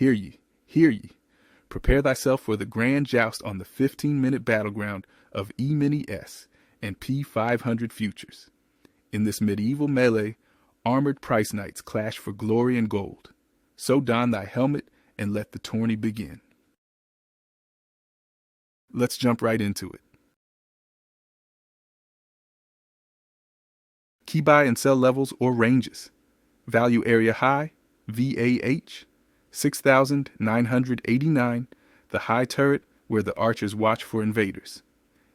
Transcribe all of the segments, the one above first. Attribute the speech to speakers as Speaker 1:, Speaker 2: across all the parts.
Speaker 1: hear ye, hear ye. Prepare thyself for the grand joust on the 15-minute battleground of E-mini S&P 500 futures. In this medieval melee, armored price knights clash for glory and gold. So don thy helmet and let the tourney begin. Let's jump right into it. Key buy and sell levels or ranges. Value area high, VAH, 6,989, the high turret where the archers watch for invaders.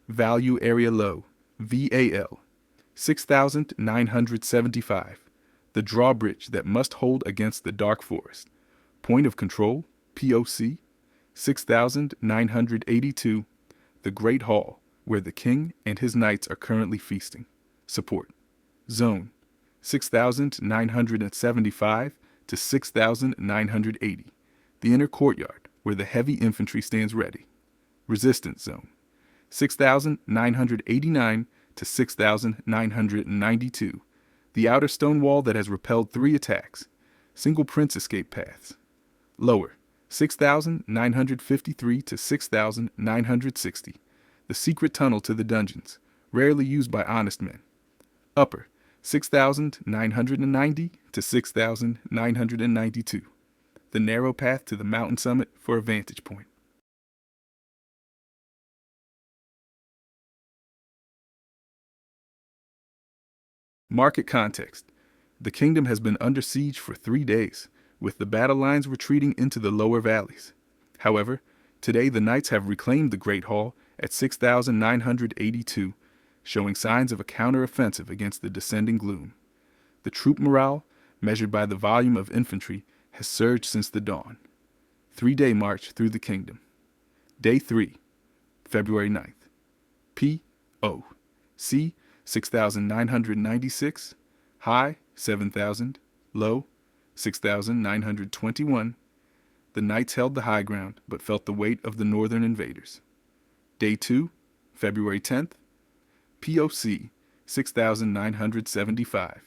Speaker 1: Value area low, VAL, 6,975, the drawbridge that must hold against the dark forest. Point of control, POC, 6,982, the great hall where the king and his knights are currently feasting. Support. Zone, 6,975 to 6,980, the inner courtyard where the heavy infantry stands ready. Resistance zone, 6,989 to 6,992, the outer stone wall that has repelled 3 attacks. Single prince escape paths. Lower, 6,953 to 6,960, the secret tunnel to the dungeons, rarely used by honest men. Upper, 6,990 to 6,992, the narrow path to the mountain summit for a vantage point. Market context. The kingdom has been under siege for 3 days, with the battle lines retreating into the lower valleys. However, today the knights have reclaimed the Great Hall at 6,982, showing signs of a counter-offensive against the descending gloom. The troop morale, measured by the volume of infantry, has surged since the dawn. 3-day march through the kingdom. Day 3, February 9th. P.O. C. 6,996, high 7,000, low 6,921. The knights held the high ground, but felt the weight of the northern invaders. Day 2, February 10th. POC 6,975,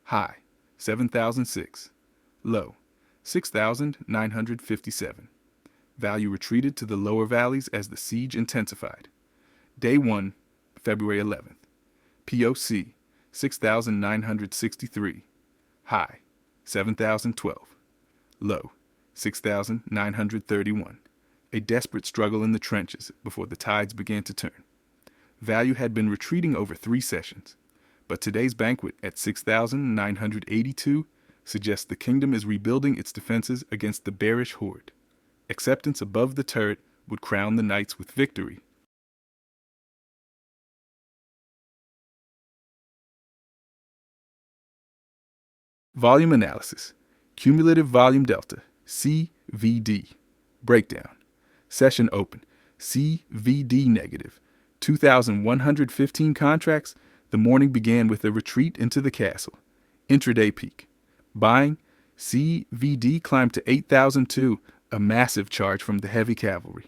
Speaker 1: high 7,006, low 6,957. Value retreated to the lower valleys as the siege intensified. Day 1, February 11th. POC 6,963, high 7,012, low 6,931. A desperate struggle in the trenches before the tides began to turn. Value had been retreating over 3 sessions, but today's banquet at 6,982 suggests the kingdom is rebuilding its defenses against the bearish horde. Acceptance above the turret would crown the knights with victory. Volume analysis. Cumulative volume delta, CVD. Breakdown. Session open, CVD negative. 2,115 contracts. The morning began with a retreat into the castle. Intraday peak. Buying, CVD climbed to 8,002, a massive charge from the heavy cavalry.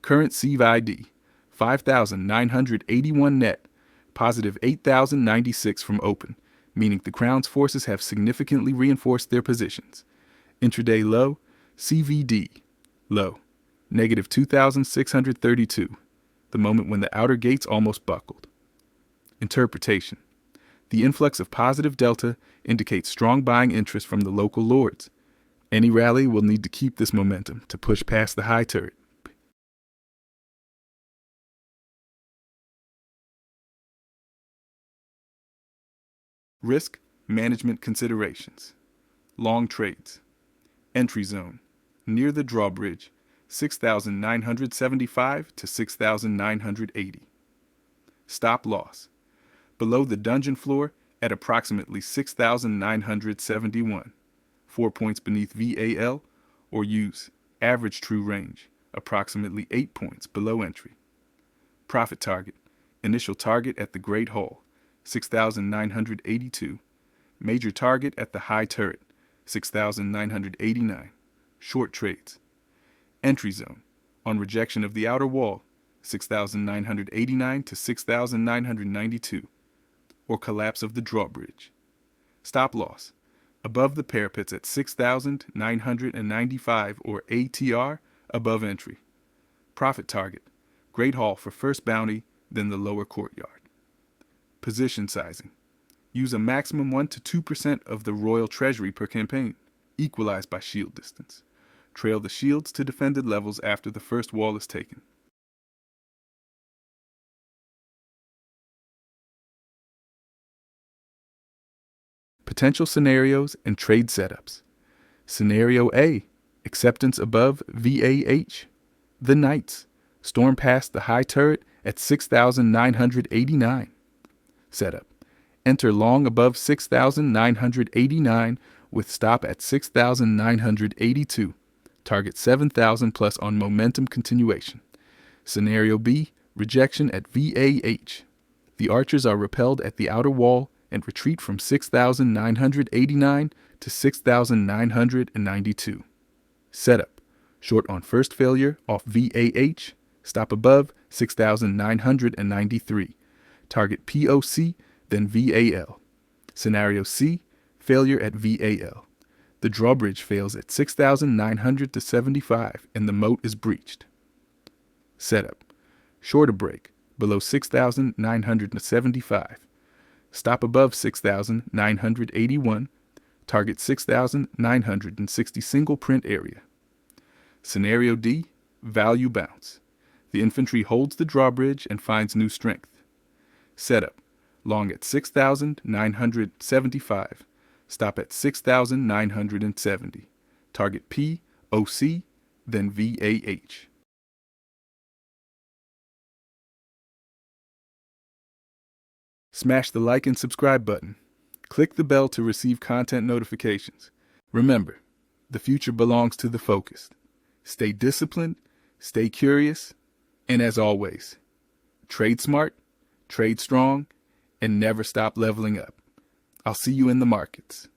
Speaker 1: Current CVD, 5,981 net, positive 8,096 from open, meaning the Crown's forces have significantly reinforced their positions. Intraday low, CVD, low, negative 2,632, the moment when the outer gates almost buckled. Interpretation. The influx of positive delta indicates strong buying interest from the local lords. Any rally will need to keep this momentum to push past the high turret. Risk management considerations. Long trades. Entry zone. Near the drawbridge, 6,975 to 6,980. Stop loss. Below the dungeon floor at approximately 6,971. 4 points beneath VAL, or use average true range, approximately 8 points below entry. Profit target. Initial target at the Great Hall, 6,982. Major target at the high turret, 6,989. Short trades. Entry zone. On rejection of the outer wall, 6,989 to 6,992. Or collapse of the drawbridge. Stop loss. above the parapets at 6,995 or ATR, above entry. Profit target, Great Hall for first bounty, then the lower courtyard. Position sizing, use a maximum 1 to 2% of the Royal Treasury per campaign, equalized by shield distance. Trail the shields to defended levels after the first wall is taken. Potential scenarios and trade setups. Scenario A, acceptance above VAH. The Knights, storm past the high turret at 6,989. Setup, enter long above 6,989 with stop at 6,982. Target 7,000 plus on momentum continuation. Scenario B, rejection at VAH. The archers are repelled at the outer wall and retreat from 6,989 to 6,992. Setup, short on first failure off VAH, stop above 6,993. Target POC, then VAL. Scenario C, failure at VAL. The drawbridge fails at 6,900 to 75 and the moat is breached. Setup, shorter break below 6,975. Stop above 6,981. Target 6,960 single print area. Scenario D, value bounce. The infantry holds the drawbridge and finds new strength. Setup, long at 6,975. Stop at 6,970. Target P, OC, then VAH. Smash the like and subscribe button. Click the bell to receive content notifications. Remember, the future belongs to the focused. Stay disciplined, stay curious, and as always, trade smart, trade strong, and never stop leveling up. I'll see you in the markets.